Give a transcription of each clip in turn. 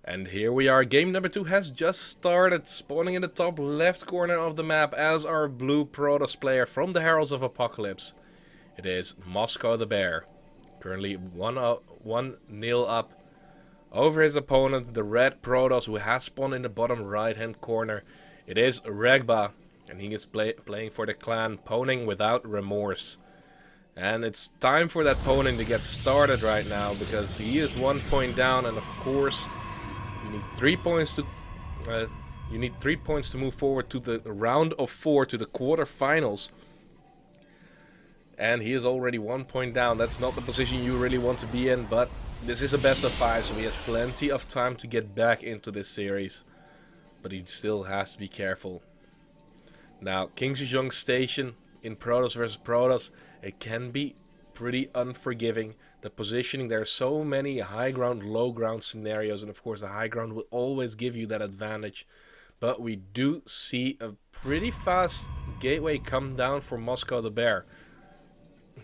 And here we are, game number 2 has just started, spawning in the top left corner of the map as our blue Protoss player from the Heralds of Apocalypse. It is MoskoTheBear, currently 1-0 up over his opponent, the red Protoss, who has spawned in the bottom right hand corner. It is Regba, and he is playing for the clan Poning without remorse. And it's time for that Poning to get started right now, because he is 1 point down, and of course you need 3 points to move forward to the round of 4, to the quarterfinals. And he is already 1 point down. That's not the position you really want to be in, but this is a best of 5, so he has plenty of time to get back into this series. But he still has to be careful. Now, King Sejong station in Protoss versus Protoss, it can be pretty unforgiving. The positioning, there are so many high ground, low ground scenarios, and of course the high ground will always give you that advantage. But we do see a pretty fast gateway come down for MoskoTheBear.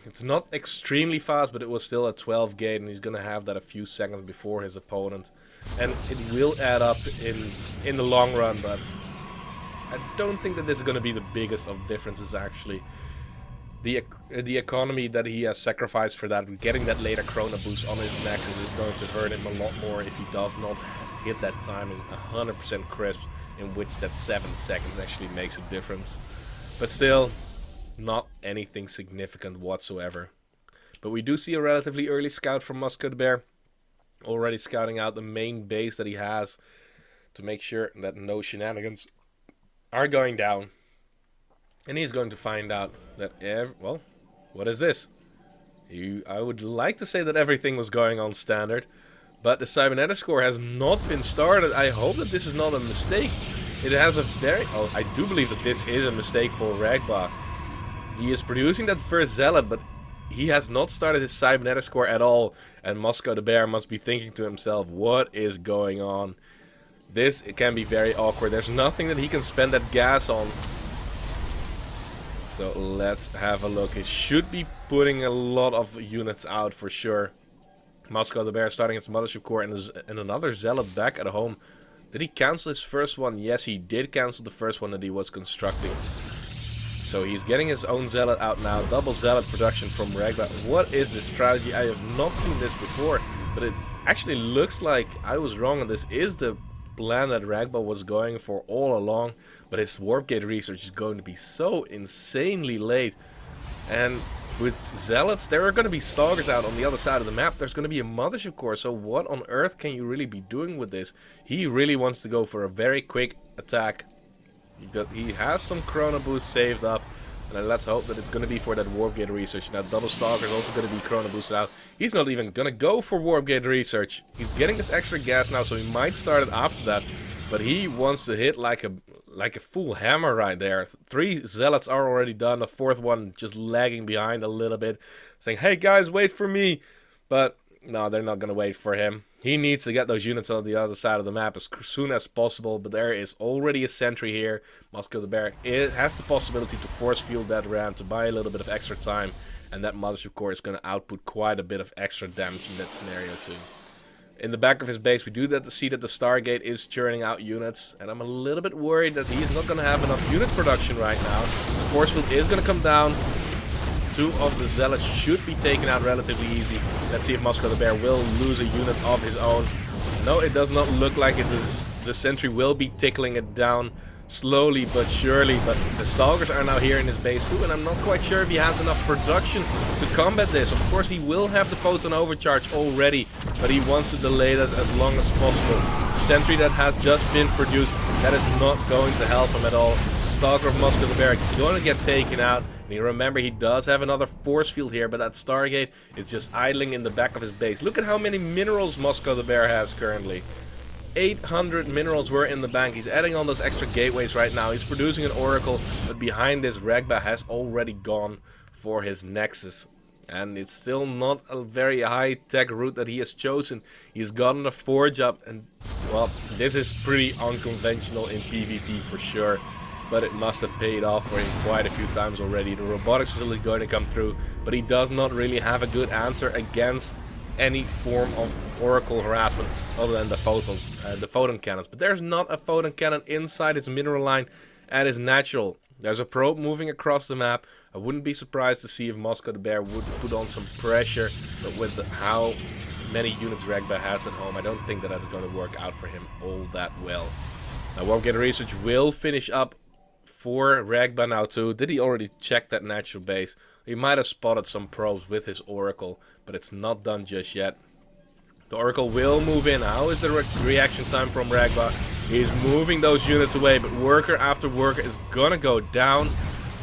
It's not extremely fast, but it was still a 12 gate, and he's going to have that a few seconds before his opponent. And it will add up in the long run, but I don't think that this is going to be the biggest of differences actually. The economy that he has sacrificed for that, getting that later Chrono boost on his Nexus, is going to hurt him a lot more if he does not hit that timing 100% crisp, in which that 7 seconds actually makes a difference. But still, not anything significant whatsoever. But we do see a relatively early scout from MoskoTheBear, already scouting out the main base that he has to make sure that no shenanigans are going down. And he's going to find out that, well, what is this? I would like to say that everything was going on standard, but the cybernetic score has not been started. I hope that this is not a mistake. It has a very... Oh, I do believe that this is a mistake for Regba. He is producing that first zealot, but he has not started his cybernetic score at all. And MoskoTheBear must be thinking to himself, what is going on? This can be very awkward. There's nothing that he can spend that gas on. So let's have a look. He should be putting a lot of units out for sure. MoskoTheBear starting its mothership core and another zealot back at home. Did he cancel his first one? Yes, he did cancel the first one that he was constructing. So he's getting his own zealot out now. Double zealot production from Regba. What is this strategy? I have not seen this before, but it actually looks like I was wrong, and this is the plan that Regba was going for all along. But his warp gate research is going to be so insanely late. And with zealots, there are going to be stalkers out on the other side of the map. There's going to be a mothership core. So what on earth can you really be doing with this? He really wants to go for a very quick attack. He has some chrono boost saved up, and let's hope that it's going to be for that warp gate research. Now double stalker is also going to be chrono boosted out. He's not even going to go for warp gate research. He's getting this extra gas now, so he might start it after that. But he wants to hit like a full hammer right there. 3 zealots are already done. The 4th one just lagging behind a little bit, saying, "Hey guys, wait for me." But no, they're not going to wait for him. He needs to get those units on the other side of the map as soon as possible. But there is already a sentry here. MoskoTheBear, it has the possibility to force field that ram to buy a little bit of extra time. And that mothership core is going to output quite a bit of extra damage in that scenario too. In the back of his base, we do see that the Stargate is churning out units. And I'm a little bit worried that he is not going to have enough unit production right now. The force field is going to come down. 2 of the zealots should be taken out relatively easy. Let's see if MoskoTheBear will lose a unit of his own. No, it does not look like it is. The sentry will be tickling it down slowly but surely. But the stalkers are now here in his base too, and I'm not quite sure if he has enough production to combat this. Of course, he will have the photon overcharge already, but he wants to delay that as long as possible. The sentry that has just been produced, that is not going to help him at all. The stalker of MoskoTheBear is going to get taken out. And you remember, he does have another force field here, but that Stargate is just idling in the back of his base. Look at how many minerals MoskoTheBear has currently. 800 minerals were in the bank. He's adding on those extra gateways right now. He's producing an oracle, but behind this, Regba has already gone for his Nexus. And it's still not a very high-tech route that he has chosen. He's gotten a forge up, and, well, this is pretty unconventional in PvP for sure. But it must have paid off for him quite a few times already. The robotics facility is going to come through, but he does not really have a good answer against any form of Oracle harassment other than the photon cannons. But there's not a photon cannon inside his mineral line at his natural. There's a probe moving across the map. I wouldn't be surprised to see if MoskoTheBear would put on some pressure, but with how many units Regba has at home, I don't think that that's going to work out for him all that well. Now, Won't Get Research will finish up for Regba now too. Did he already check that natural base? He might have spotted some probes with his Oracle, but it's not done just yet. The Oracle will move in. How is the reaction time from Regba? He's moving those units away, but worker after worker is gonna go down.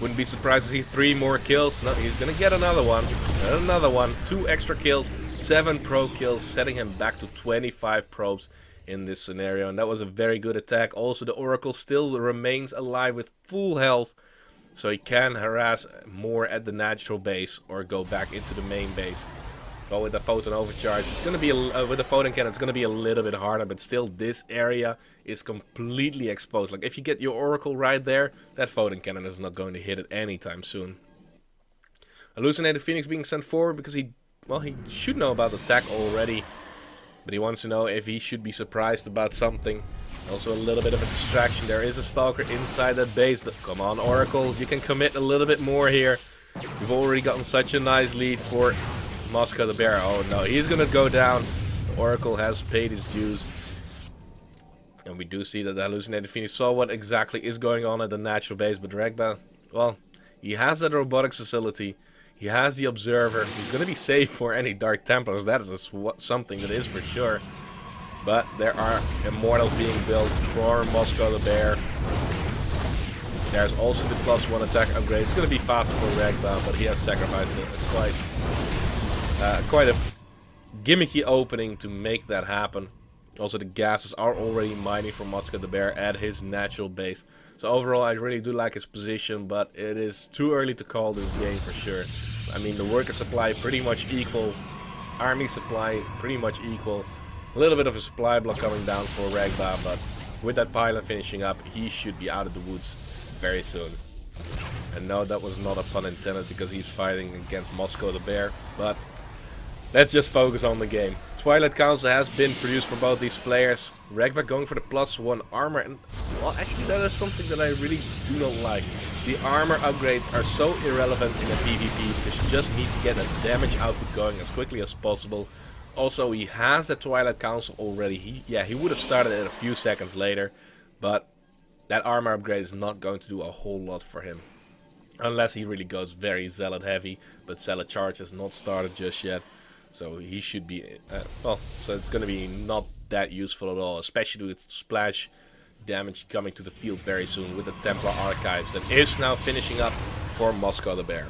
Wouldn't be surprised to see 3 more kills. No, he's gonna get another one. Another one. 2 extra kills. 7 probe kills, setting him back to 25 probes in this scenario. And that was a very good attack. Also, the Oracle still remains alive with full health, so he can harass more at the natural base or go back into the main base. But with the photon overcharge, it's going to be with the photon cannon, it's going to be a little bit harder. But still, this area is completely exposed. Like, if you get your Oracle right there, that photon cannon is not going to hit it anytime soon. Hallucinated Phoenix being sent forward because he should know about the attack already, but he wants to know if he should be surprised about something. Also a little bit of a distraction. There is a Stalker inside that base. Come on, Oracle, you can commit a little bit more here. You've already gotten such a nice lead for MoskoTheBear. Oh no, he's gonna go down. The Oracle has paid his dues. And we do see that the Hallucinated Phoenix saw what exactly is going on at the natural base, but Regba, well, he has that robotics facility. He has the Observer. He's going to be safe for any Dark Templars. That is something that is for sure. But there are Immortals being built for MoskoTheBear. There's also the +1 attack upgrade. It's going to be faster for Regba, but he has sacrificed quite a gimmicky opening to make that happen. Also, the gases are already mining for MoskoTheBear at his natural base. So overall, I really do like his position, but it is too early to call this game for sure. I mean, the worker supply pretty much equal, army supply pretty much equal. A little bit of a supply block coming down for Regba, but with that pylon finishing up, he should be out of the woods very soon. And no, that was not a pun intended because he's fighting against MoskoTheBear, but let's just focus on the game. Twilight Council has been produced for both these players. Regba going for the +1 armor, and well, actually that is something that I really do not like. The armor upgrades are so irrelevant in a PvP because you just need to get a damage output going as quickly as possible. Also, he has the Twilight Council already. He would have started it a few seconds later, but that armor upgrade is not going to do a whole lot for him. Unless he really goes very Zealot heavy, but Zealot charge has not started just yet. So he should be, so it's going to be not that useful at all, especially with splash damage coming to the field very soon with the Templar Archives that is now finishing up for MoskoTheBear.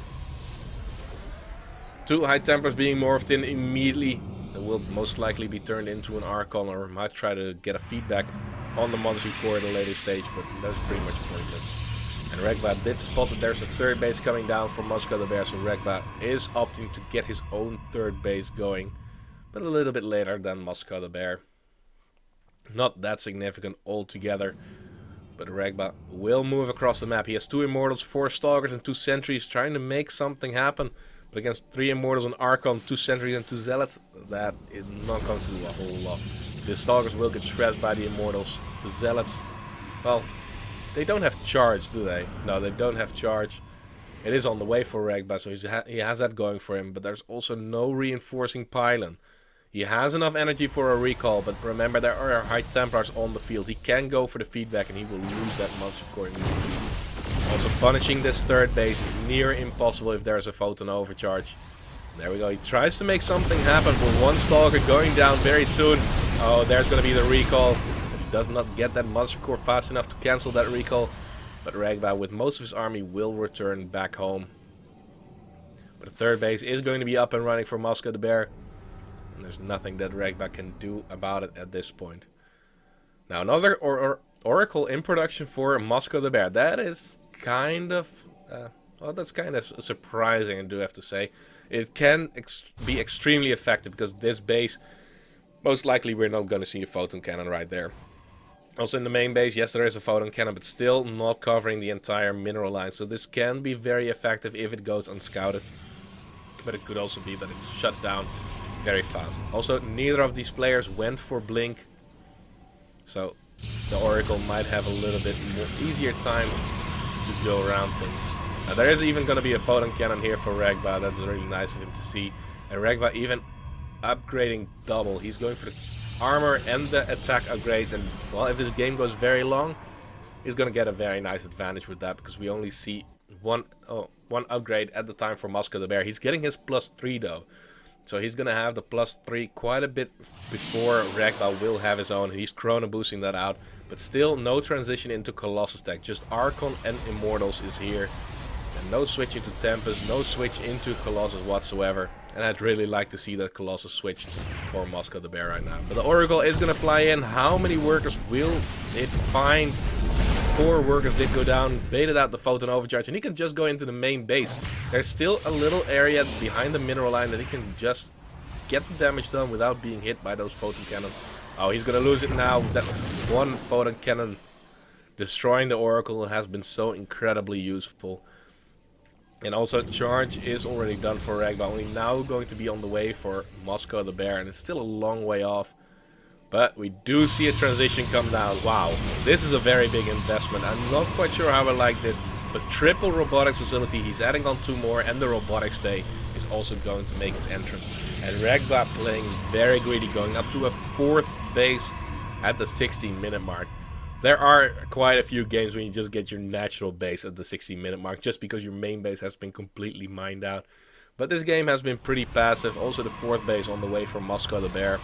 2 High Templars being morphed in immediately. That will most likely be turned into an Archon, or might try to get a feedback on the Monster Core at a later stage, but that's pretty much pointless. And Regba did spot that there's a 3rd base coming down for MoskoTheBear, so Regba is opting to get his own 3rd base going, but a little bit later than MoskoTheBear. Not that significant altogether, but Regba will move across the map. He has 2 Immortals, 4 Stalkers and 2 Sentries, trying to make something happen. But against 3 Immortals, an Archon, 2 Sentries and 2 Zealots, that is not going to do a whole lot. The Stalkers will get shredded by the Immortals. The Zealots, well, they don't have charge, do they? No, they don't have charge. It is on the way for Regba, so he has that going for him. But there's also no reinforcing pylon. He has enough energy for a recall, but remember there are High Templars on the field. He can go for the feedback and he will lose that Monster Core immediately. Also, punishing this 3rd base is near impossible if there's a photon overcharge. There we go. He tries to make something happen for 1 Stalker going down very soon. Oh, there's going to be the recall. Does not get that Monster Core fast enough to cancel that recall, but Regba with most of his army will return back home. But the 3rd base is going to be up and running for MoskoTheBear, and there's nothing that Regba can do about it at this point. Now another Oracle in production for MoskoTheBear. That is kind of, well, that's kind of surprising, I do have to say. It can be extremely effective because this base, most likely we're not going to see a photon cannon right there. Also in the main base, yes, there is a photon cannon, but still not covering the entire mineral line. So this can be very effective if it goes unscouted. But it could also be that it's shut down very fast. Also, neither of these players went for blink, so the Oracle might have a little bit more easier time to go around things. Now, there is even going to be a photon cannon here for Regba. That's really nice of him to see. And Regba even upgrading double. He's going for the armor and the attack upgrades. And, well, if this game goes very long, he's going to get a very nice advantage with that, because we only see one upgrade at the time for MoskoTheBear. He's getting his +3 though. So he's going to have the +3 quite a bit before Regba will have his own. He's chrono boosting that out. But still no transition into Colossus tech. Just Archon and Immortals is here. And no switch into Tempest, no switch into Colossus whatsoever. And I'd really like to see that Colossus switch for MoskoTheBear right now. But the Oracle is going to fly in. How many workers will it find? 4 workers did go down, baited out the Photon Overcharge, and he can just go into the main base. There's still a little area behind the mineral line that he can just get the damage done without being hit by those Photon Cannons. Oh, he's going to lose it now. That one Photon Cannon destroying the Oracle has been so incredibly useful. And also, charge is already done for Regba, only now going to be on the way for MoskoTheBear, and it's still a long way off. But we do see a transition come down. Wow, this is a very big investment. I'm not quite sure how I like this, but triple robotics facility, he's adding on 2 more, and the robotics bay is also going to make its entrance. And Regba playing very greedy, going up to a 4th base at the 16-minute mark. There are quite a few games when you just get your natural base at the 16-minute mark, just because your main base has been completely mined out. But this game has been pretty passive. Also the 4th base on the way for MoskoTheBear.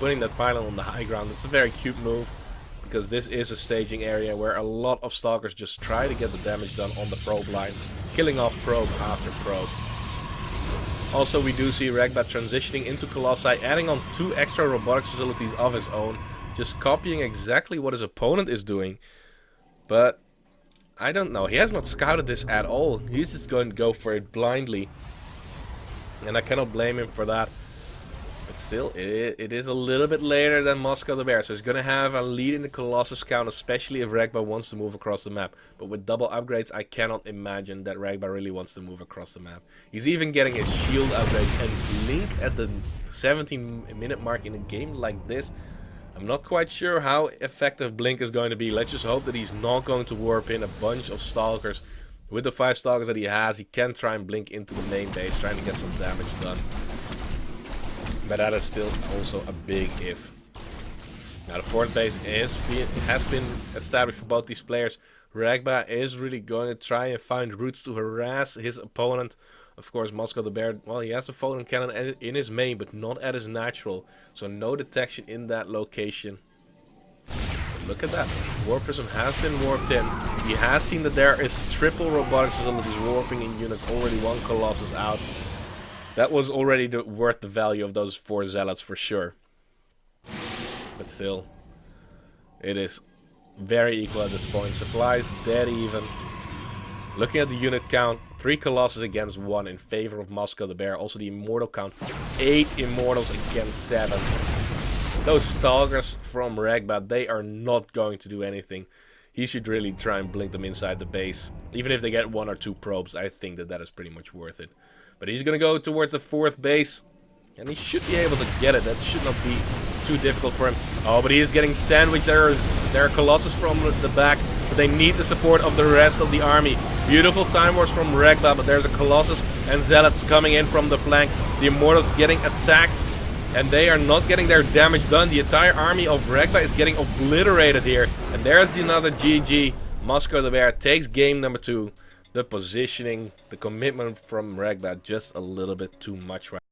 Putting that pylon on the high ground, it's a very cute move, because this is a staging area where a lot of stalkers just try to get the damage done on the probe line, killing off probe after probe. Also, we do see Regba transitioning into Colossi, adding on 2 extra robotics facilities of his own, just copying exactly what his opponent is doing. But I don't know, he has not scouted this at all. He's just going to go for it blindly, and I cannot blame him for that. But still, it is a little bit later than MoskoTheBear, so he's going to have a lead in the Colossus count, especially if Regba wants to move across the map. But with double upgrades, I cannot imagine that Regba really wants to move across the map. He's even getting his shield upgrades, and Blink at the 17-minute mark in a game like this. I'm not quite sure how effective Blink is going to be. Let's just hope that he's not going to warp in a bunch of Stalkers. With the 5 Stalkers that he has, he can try and Blink into the main base, trying to get some damage done. But that is still also a big if. Now the 4th base has been established for both these players. Regba is really going to try and find routes to harass his opponent. Of course, MoskoTheBear, well, he has a Photon Cannon in his main, but not at his natural. So no detection in that location. But look at that. Warp Prism has been warped in. He has seen that there is triple robotics facilities warping in units. Already 1 Colossus out. That was already worth the value of those 4 Zealots for sure. But still, it is very equal at this point. Supplies dead even. Looking at the unit count, 3 Colossus against 1 in favor of MoskoTheBear. Also the Immortal count, 8 Immortals against 7. Those Stalkers from Regba, they are not going to do anything. He should really try and blink them inside the base. Even if they get 1 or 2 probes, I think that is pretty much worth it. But he's going to go towards the 4th base. And he should be able to get it. That should not be too difficult for him. Oh, but he is getting sandwiched. There are Colossus from the back. But they need the support of the rest of the army. Beautiful Time Wars from Regba. But there's a Colossus and Zealots coming in from the flank. The Immortals getting attacked. And they are not getting their damage done. The entire army of Regba is getting obliterated here. And there's another GG. MoskoTheBear takes game number 2. The positioning, the commitment from Regba, just a little bit too much right